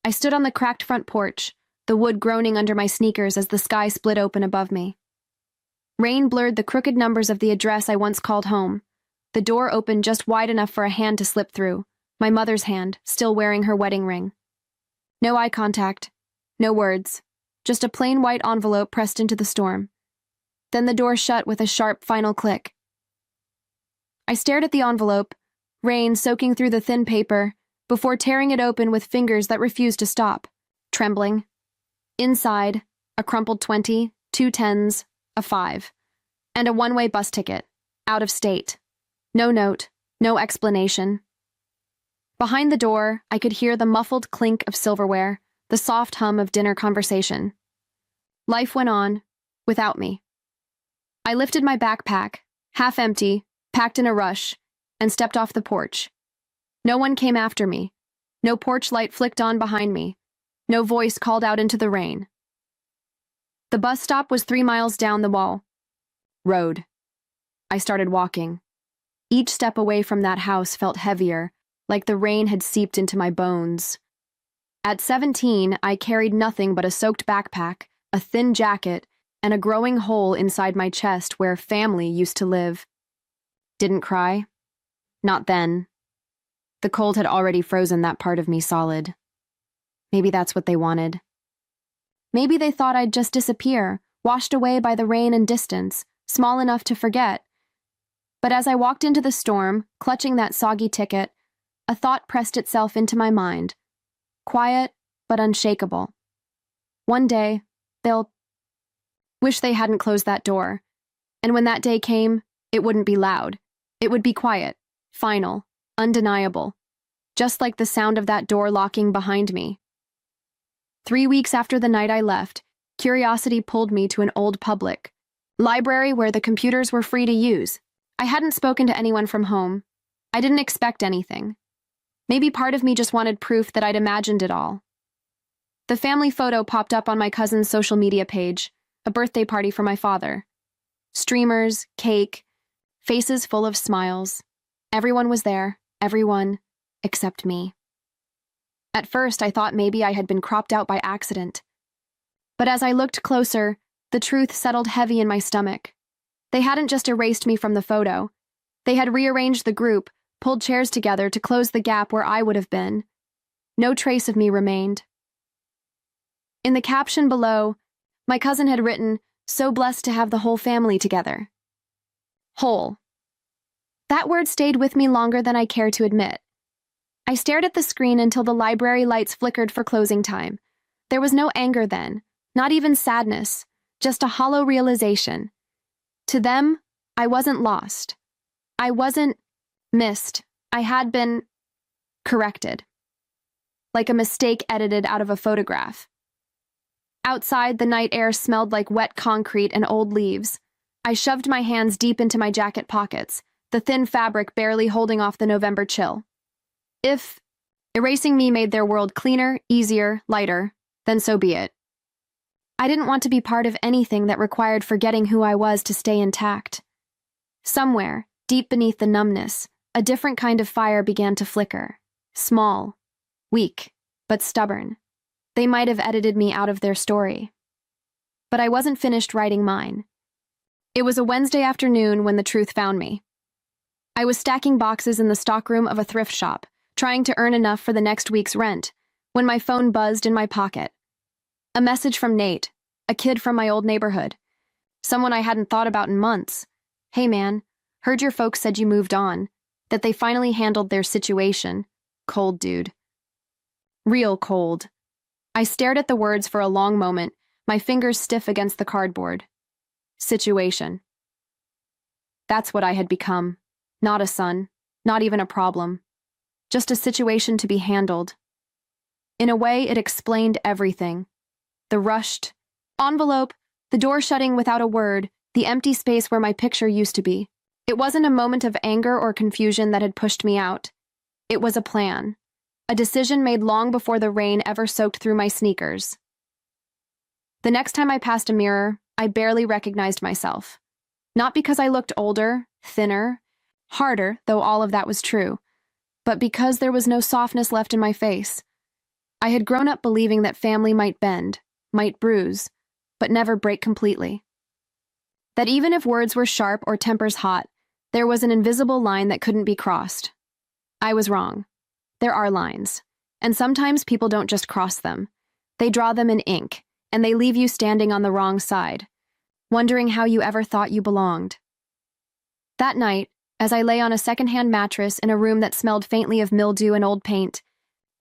I stood on the cracked front porch, the wood groaning under my sneakers as the sky split open above me. Rain blurred the crooked numbers of the address I once called home. The door opened just wide enough for a hand to slip through, my mother's hand, still wearing her wedding ring. No eye contact, no words, just a plain white envelope pressed into the storm. Then the door shut with a sharp final click. I stared at the envelope, rain soaking through the thin paper, before tearing it open with fingers that refused to stop, trembling. Inside, a crumpled 20, 2 10s, a 5, and a one-way bus ticket, out of state. No note, no explanation. Behind the door, I could hear the muffled clink of silverware, the soft hum of dinner conversation. Life went on, without me. I lifted my backpack, half empty, packed in a rush, and stepped off the porch. No one came after me. No porch light flicked on behind me. No voice called out into the rain. The bus stop was 3 miles down the wall. Road. I started walking. Each step away from that house felt heavier, like the rain had seeped into my bones. At 17, I carried nothing but a soaked backpack, a thin jacket, and a growing hole inside my chest where family used to live. Didn't cry. Not then. The cold had already frozen that part of me solid. Maybe that's what they wanted. Maybe they thought I'd just disappear, washed away by the rain and distance, small enough to forget. But as I walked into the storm, clutching that soggy ticket, a thought pressed itself into my mind. Quiet, but unshakable. One day, they'll wish they hadn't closed that door. And when that day came, it wouldn't be loud. It would be quiet, final, undeniable. Just like the sound of that door locking behind me. 3 weeks after the night I left, curiosity pulled me to an old public library where the computers were free to use. I hadn't spoken to anyone from home. I didn't expect anything. Maybe part of me just wanted proof that I'd imagined it all. The family photo popped up on my cousin's social media page, a birthday party for my father. Streamers, cake, faces full of smiles. Everyone was there, everyone, except me. At first, I thought maybe I had been cropped out by accident. But as I looked closer, the truth settled heavy in my stomach. They hadn't just erased me from the photo. They had rearranged the group, pulled chairs together to close the gap where I would have been. No trace of me remained. In the caption below, my cousin had written, "So blessed to have the whole family together." Whole. That word stayed with me longer than I care to admit. I stared at the screen until the library lights flickered for closing time. There was no anger then, not even sadness, just a hollow realization. To them, I wasn't lost. I wasn't missed. I had been corrected. Like a mistake edited out of a photograph. Outside, the night air smelled like wet concrete and old leaves. I shoved my hands deep into my jacket pockets, the thin fabric barely holding off the November chill. If erasing me made their world cleaner, easier, lighter, then so be it. I didn't want to be part of anything that required forgetting who I was to stay intact. Somewhere, deep beneath the numbness, a different kind of fire began to flicker. Small, weak, but stubborn. They might have edited me out of their story. But I wasn't finished writing mine. It was a Wednesday afternoon when the truth found me. I was stacking boxes in the stockroom of a thrift shop, trying to earn enough for the next week's rent, when my phone buzzed in my pocket. A message from Nate, a kid from my old neighborhood. Someone I hadn't thought about in months. "Hey man, heard your folks said you moved on, that they finally handled their situation. Cold, dude." Real cold. I stared at the words for a long moment, my fingers stiff against the cardboard. Situation. That's what I had become. Not a son, not even a problem. Just a situation to be handled. In a way, it explained everything. The rushed envelope, the door shutting without a word, the empty space where my picture used to be. It wasn't a moment of anger or confusion that had pushed me out. It was a plan. A decision made long before the rain ever soaked through my sneakers. The next time I passed a mirror, I barely recognized myself. Not because I looked older, thinner, harder, though all of that was true, but because there was no softness left in my face. I had grown up believing that family might bend, might bruise, but never break completely. That even if words were sharp or tempers hot, there was an invisible line that couldn't be crossed. I was wrong. There are lines. And sometimes people don't just cross them. They draw them in ink, and they leave you standing on the wrong side, wondering how you ever thought you belonged. That night, as I lay on a secondhand mattress in a room that smelled faintly of mildew and old paint,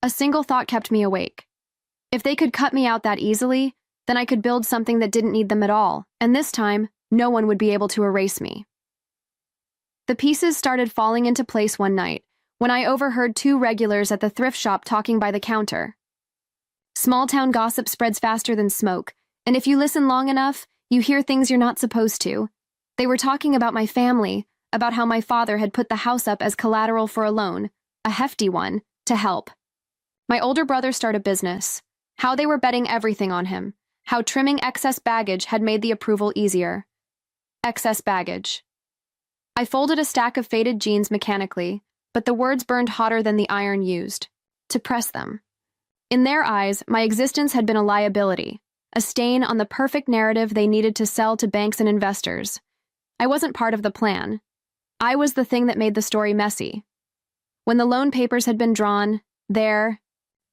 a single thought kept me awake. If they could cut me out that easily, then I could build something that didn't need them at all, and this time, no one would be able to erase me. The pieces started falling into place one night, when I overheard two regulars at the thrift shop talking by the counter. Small-town gossip spreads faster than smoke, and if you listen long enough, you hear things you're not supposed to. They were talking about my family, about how my father had put the house up as collateral for a loan, a hefty one, to help. My older brother started a business, how they were betting everything on him, how trimming excess baggage had made the approval easier. Excess baggage. I folded a stack of faded jeans mechanically, but the words burned hotter than the iron used. To press them. In their eyes, my existence had been a liability, a stain on the perfect narrative they needed to sell to banks and investors. I wasn't part of the plan. I was the thing that made the story messy. When the loan papers had been drawn, there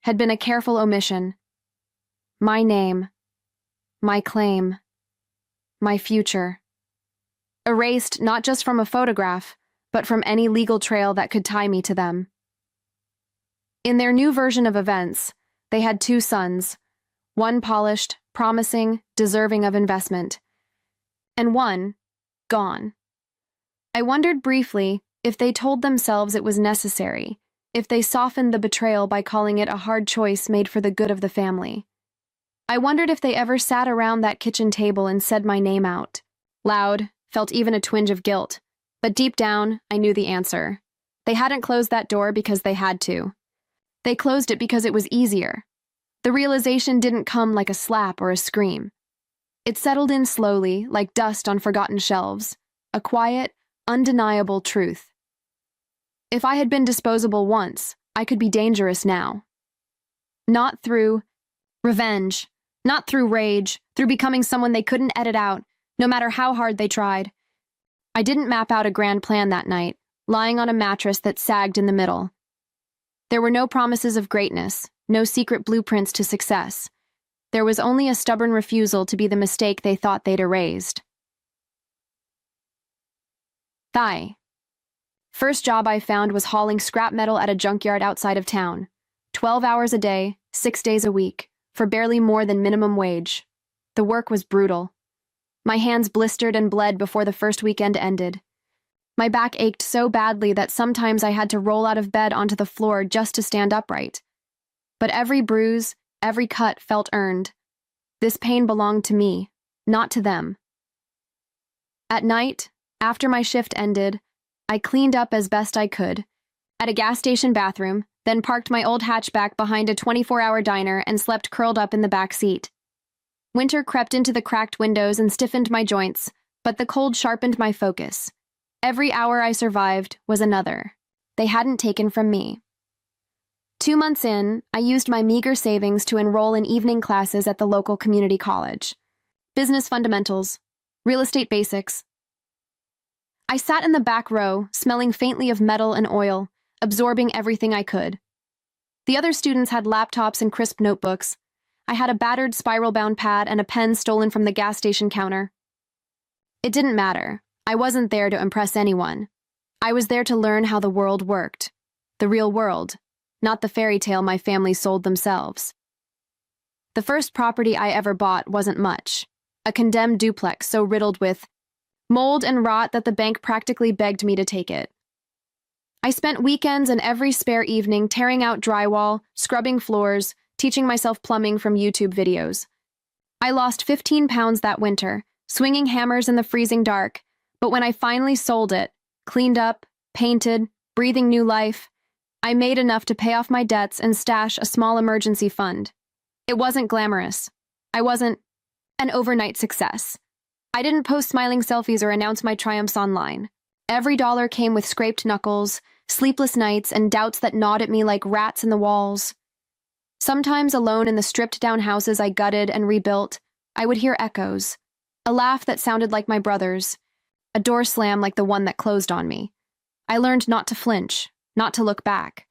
had been a careful omission. My name, my claim, my future. Erased not just from a photograph, but from any legal trail that could tie me to them. In their new version of events, they had two sons, one polished, promising, deserving of investment, and one gone. I wondered briefly if they told themselves it was necessary, if they softened the betrayal by calling it a hard choice made for the good of the family. I wondered if they ever sat around that kitchen table and said my name out, loud, felt even a twinge of guilt. But deep down, I knew the answer. They hadn't closed that door because they had to. They closed it because it was easier. The realization didn't come like a slap or a scream. It settled in slowly, like dust on forgotten shelves, a quiet, undeniable truth. If I had been disposable once, I could be dangerous now. Not through revenge, not through rage, through becoming someone they couldn't edit out, no matter how hard they tried. I didn't map out a grand plan that night, lying on a mattress that sagged in the middle. There were no promises of greatness, no secret blueprints to success. There was only a stubborn refusal to be the mistake they thought they'd erased. First job I found was hauling scrap metal at a junkyard outside of town. 12 hours a day, 6 days a week, for barely more than minimum wage. The work was brutal. My hands blistered and bled before the first weekend ended. My back ached so badly that sometimes I had to roll out of bed onto the floor just to stand upright. But every bruise, every cut felt earned. This pain belonged to me, not to them. At night, after my shift ended, I cleaned up as best I could, at a gas station bathroom, then parked my old hatchback behind a 24-hour diner and slept curled up in the back seat. Winter crept into the cracked windows and stiffened my joints, but the cold sharpened my focus. Every hour I survived was another. They hadn't taken from me. 2 months in, I used my meager savings to enroll in evening classes at the local community college. Business fundamentals, real estate basics. I sat in the back row, smelling faintly of metal and oil, absorbing everything I could. The other students had laptops and crisp notebooks. I had a battered spiral-bound pad and a pen stolen from the gas station counter. It didn't matter. I wasn't there to impress anyone. I was there to learn how the world worked. The real world, not the fairy tale my family sold themselves. The first property I ever bought wasn't much. A condemned duplex so riddled with mold and rot that the bank practically begged me to take it. I spent weekends and every spare evening tearing out drywall, scrubbing floors, teaching myself plumbing from YouTube videos. I lost 15 pounds that winter, swinging hammers in the freezing dark, but when I finally sold it, cleaned up, painted, breathing new life, I made enough to pay off my debts and stash a small emergency fund. It wasn't glamorous. I wasn't an overnight success. I didn't post smiling selfies or announce my triumphs online. Every dollar came with scraped knuckles, sleepless nights, and doubts that gnawed at me like rats in the walls. Sometimes alone in the stripped-down houses I gutted and rebuilt, I would hear echoes, a laugh that sounded like my brother's, a door slam like the one that closed on me. I learned not to flinch, not to look back.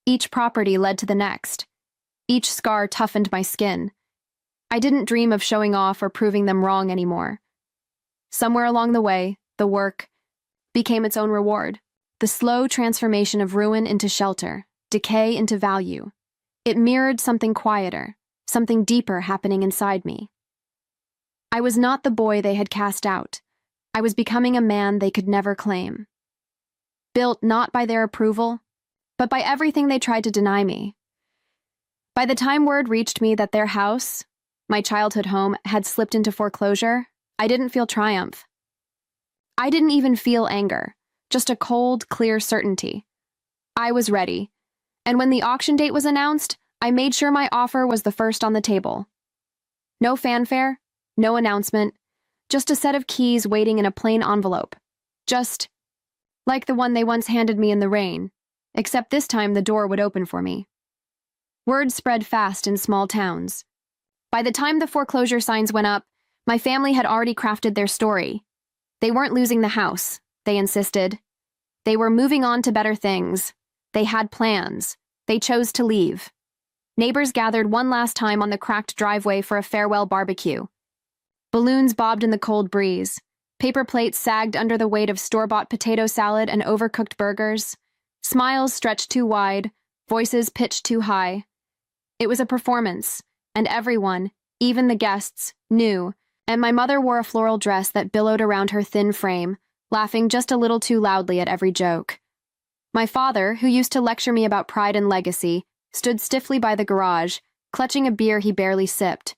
Each property led to the next. Each scar toughened my skin. I didn't dream of showing off or proving them wrong anymore. Somewhere along the way, the work became its own reward. The slow transformation of ruin into shelter, decay into value. It mirrored something quieter, something deeper happening inside me. I was not the boy they had cast out. I was becoming a man they could never claim. Built not by their approval, but by everything they tried to deny me. By the time word reached me that their house, my childhood home, had slipped into foreclosure, I didn't feel triumph. I didn't even feel anger, just a cold, clear certainty. I was ready, and when the auction date was announced, I made sure my offer was the first on the table. No fanfare, no announcement, just a set of keys waiting in a plain envelope. Just like the one they once handed me in the rain, except this time the door would open for me. Word spread fast in small towns. By the time the foreclosure signs went up, my family had already crafted their story. They weren't losing the house, they insisted. They were moving on to better things. They had plans. They chose to leave. Neighbors gathered one last time on the cracked driveway for a farewell barbecue. Balloons bobbed in the cold breeze. Paper plates sagged under the weight of store-bought potato salad and overcooked burgers. Smiles stretched too wide, voices pitched too high. It was a performance, and everyone, even the guests, knew, and my mother wore a floral dress that billowed around her thin frame, laughing just a little too loudly at every joke. My father, who used to lecture me about pride and legacy, stood stiffly by the garage, clutching a beer he barely sipped.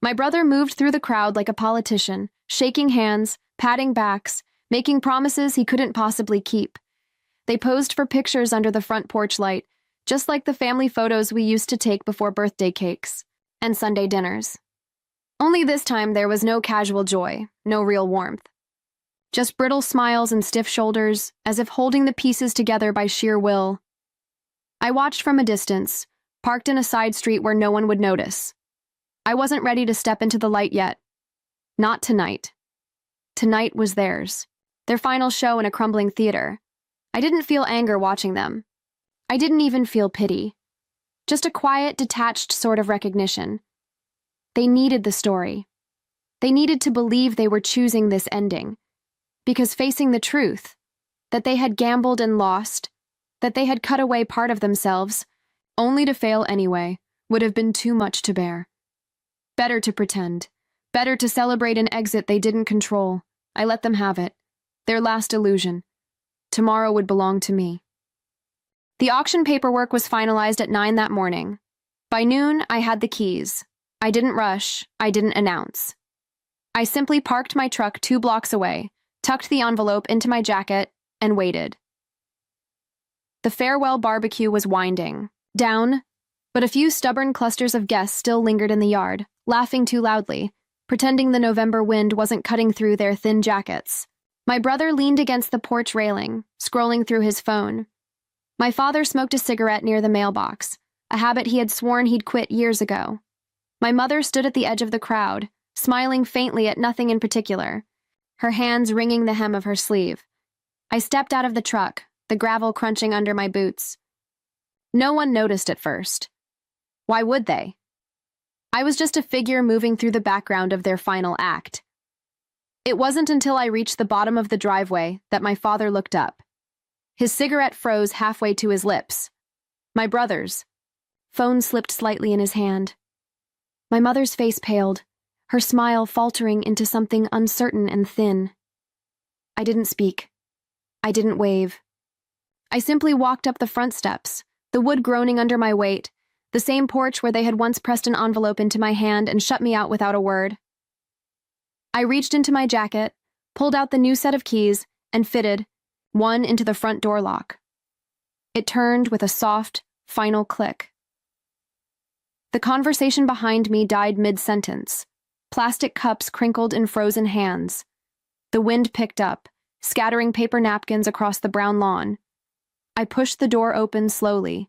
My brother moved through the crowd like a politician, shaking hands, patting backs, making promises he couldn't possibly keep. They posed for pictures under the front porch light, just like the family photos we used to take before birthday cakes and Sunday dinners. Only this time there was no casual joy, no real warmth. Just brittle smiles and stiff shoulders, as if holding the pieces together by sheer will. I watched from a distance, parked in a side street where no one would notice. I wasn't ready to step into the light yet. Not tonight. Tonight was theirs, their final show in a crumbling theater. I didn't feel anger watching them. I didn't even feel pity. Just a quiet, detached sort of recognition. They needed the story. They needed to believe they were choosing this ending. Because facing the truth, that they had gambled and lost, that they had cut away part of themselves, only to fail anyway, would have been too much to bear. Better to pretend. Better to celebrate an exit they didn't control. I let them have it. Their last illusion. Tomorrow would belong to me. The auction paperwork was finalized at 9 that morning. By noon, I had the keys. I didn't rush. I didn't announce. I simply parked my truck 2 blocks away, tucked the envelope into my jacket, and waited. The farewell barbecue was winding down, but a few stubborn clusters of guests still lingered in the yard, laughing too loudly, pretending the November wind wasn't cutting through their thin jackets. My brother leaned against the porch railing, scrolling through his phone. My father smoked a cigarette near the mailbox, a habit he had sworn he'd quit years ago. My mother stood at the edge of the crowd, smiling faintly at nothing in particular, her hands wringing the hem of her sleeve. I stepped out of the truck, the gravel crunching under my boots. No one noticed at first. Why would they? I was just a figure moving through the background of their final act. It wasn't until I reached the bottom of the driveway that my father looked up. His cigarette froze halfway to his lips. My brother's. Phone slipped slightly in his hand. My mother's face paled, her smile faltering into something uncertain and thin. I didn't speak. I didn't wave. I simply walked up the front steps, the wood groaning under my weight, the same porch where they had once pressed an envelope into my hand and shut me out without a word. I reached into my jacket, pulled out the new set of keys, and fitted one into the front door lock. It turned with a soft, final click. The conversation behind me died mid-sentence. Plastic cups crinkled in frozen hands. The wind picked up, scattering paper napkins across the brown lawn. I pushed the door open slowly,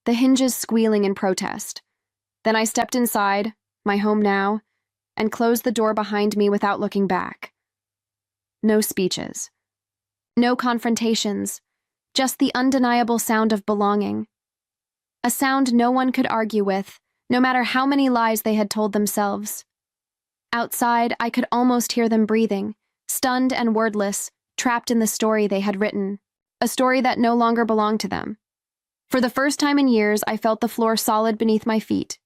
the hinges squealing in protest. Then I stepped inside, my home now, and closed the door behind me without looking back. No speeches. No confrontations. Just the undeniable sound of belonging. A sound no one could argue with, no matter how many lies they had told themselves. Outside, I could almost hear them breathing, stunned and wordless, trapped in the story they had written, a story that no longer belonged to them. For the first time in years, I felt the floor solid beneath my feet.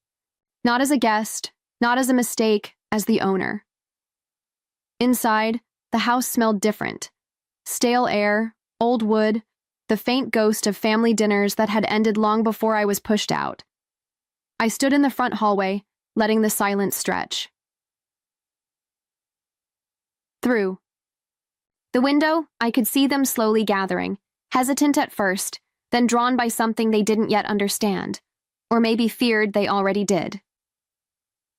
Not as a guest, not as a mistake, as the owner. Inside, the house smelled different. Stale air, old wood, the faint ghost of family dinners that had ended long before I was pushed out. I stood in the front hallway, letting the silence stretch. Through the window, I could see them slowly gathering, hesitant at first, then drawn by something they didn't yet understand, or maybe feared they already did.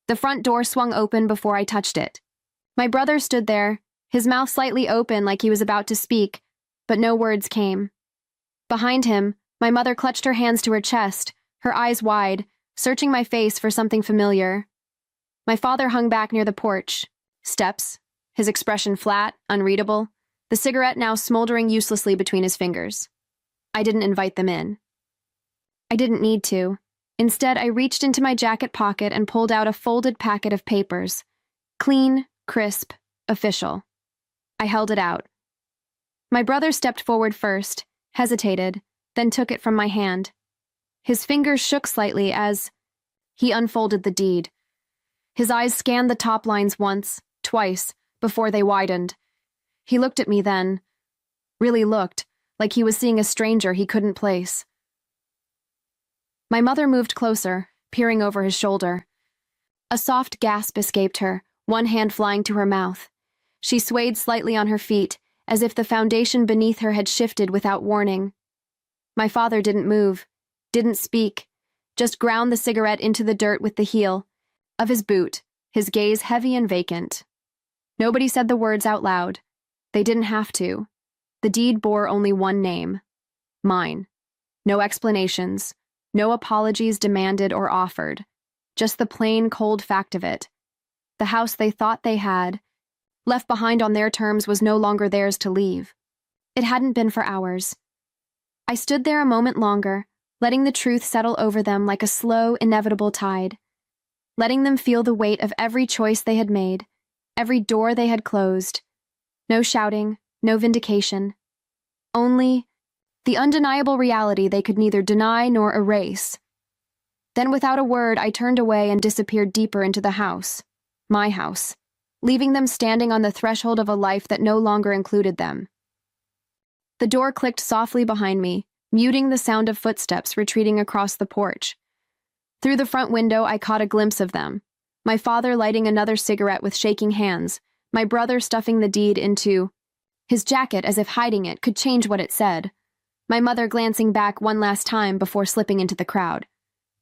The front door swung open before I touched it. My brother stood there, his mouth slightly open like he was about to speak, but no words came. Behind him, my mother clutched her hands to her chest, her eyes wide, searching my face for something familiar. My father hung back near the porch. Steps, his expression flat, unreadable, the cigarette now smoldering uselessly between his fingers. I didn't invite them in. I didn't need to. Instead, I reached into my jacket pocket and pulled out a folded packet of papers. Clean, crisp, official. I held it out. My brother stepped forward first, hesitated, then took it from my hand. His fingers shook slightly as he unfolded the deed. His eyes scanned the top lines once, twice, before they widened. He looked at me then, really looked, like he was seeing a stranger he couldn't place. My mother moved closer, peering over his shoulder. A soft gasp escaped her, one hand flying to her mouth. She swayed slightly on her feet, as if the foundation beneath her had shifted without warning. My father didn't move, didn't speak, just ground the cigarette into the dirt with the heel of his boot, his gaze heavy and vacant. Nobody said the words out loud. They didn't have to. The deed bore only one name. Mine. No explanations. No apologies demanded or offered. Just the plain, cold fact of it. The house they thought they had, left behind on their terms, was no longer theirs to leave. It hadn't been for hours. I stood there a moment longer, letting the truth settle over them like a slow, inevitable tide. Letting them feel the weight of every choice they had made, every door they had closed. No shouting, no vindication. Only the undeniable reality they could neither deny nor erase. Then without a word, I turned away and disappeared deeper into the house. My house. Leaving them standing on the threshold of a life that no longer included them. The door clicked softly behind me, muting the sound of footsteps retreating across the porch. Through the front window, I caught a glimpse of them. My father lighting another cigarette with shaking hands, my brother stuffing the deed into his jacket as if hiding it could change what it said. My mother glancing back one last time before slipping into the crowd.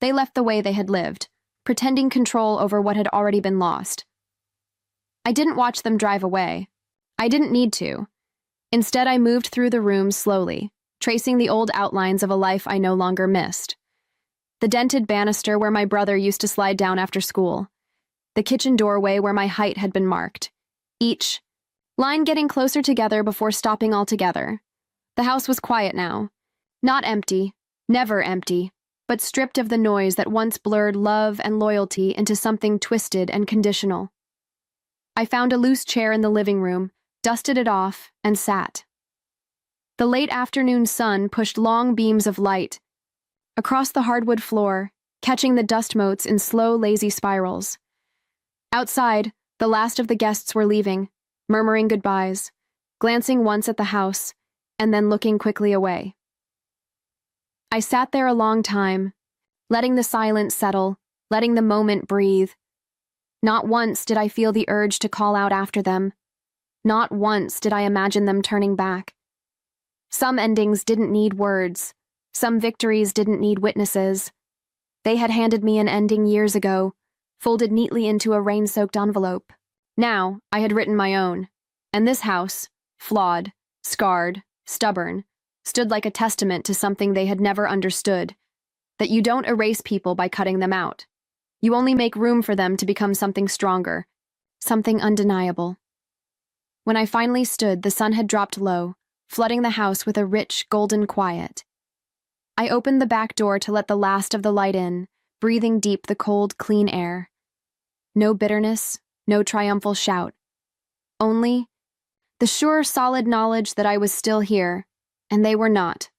They left the way they had lived, pretending control over what had already been lost. I didn't watch them drive away. I didn't need to. Instead, I moved through the rooms slowly, tracing the old outlines of a life I no longer missed. The dented banister where my brother used to slide down after school. The kitchen doorway where my height had been marked. Each line getting closer together before stopping altogether. The house was quiet now. Not empty, never empty, but stripped of the noise that once blurred love and loyalty into something twisted and conditional. I found a loose chair in the living room, dusted it off, and sat. The late afternoon sun pushed long beams of light across the hardwood floor, catching the dust motes in slow, lazy spirals. Outside, the last of the guests were leaving, murmuring goodbyes, glancing once at the house, and then looking quickly away. I sat there a long time, letting the silence settle, letting the moment breathe. Not once did I feel the urge to call out after them. Not once did I imagine them turning back. Some endings didn't need words. Some victories didn't need witnesses. They had handed me an ending years ago, folded neatly into a rain-soaked envelope. Now, I had written my own. And this house, flawed, scarred, stubborn, stood like a testament to something they had never understood, that you don't erase people by cutting them out. You only make room for them to become something stronger, something undeniable. When I finally stood, the sun had dropped low, flooding the house with a rich, golden quiet. I opened the back door to let the last of the light in, breathing deep the cold, clean air. No bitterness, no triumphal shout. Only the sure, solid knowledge that I was still here, and they were not.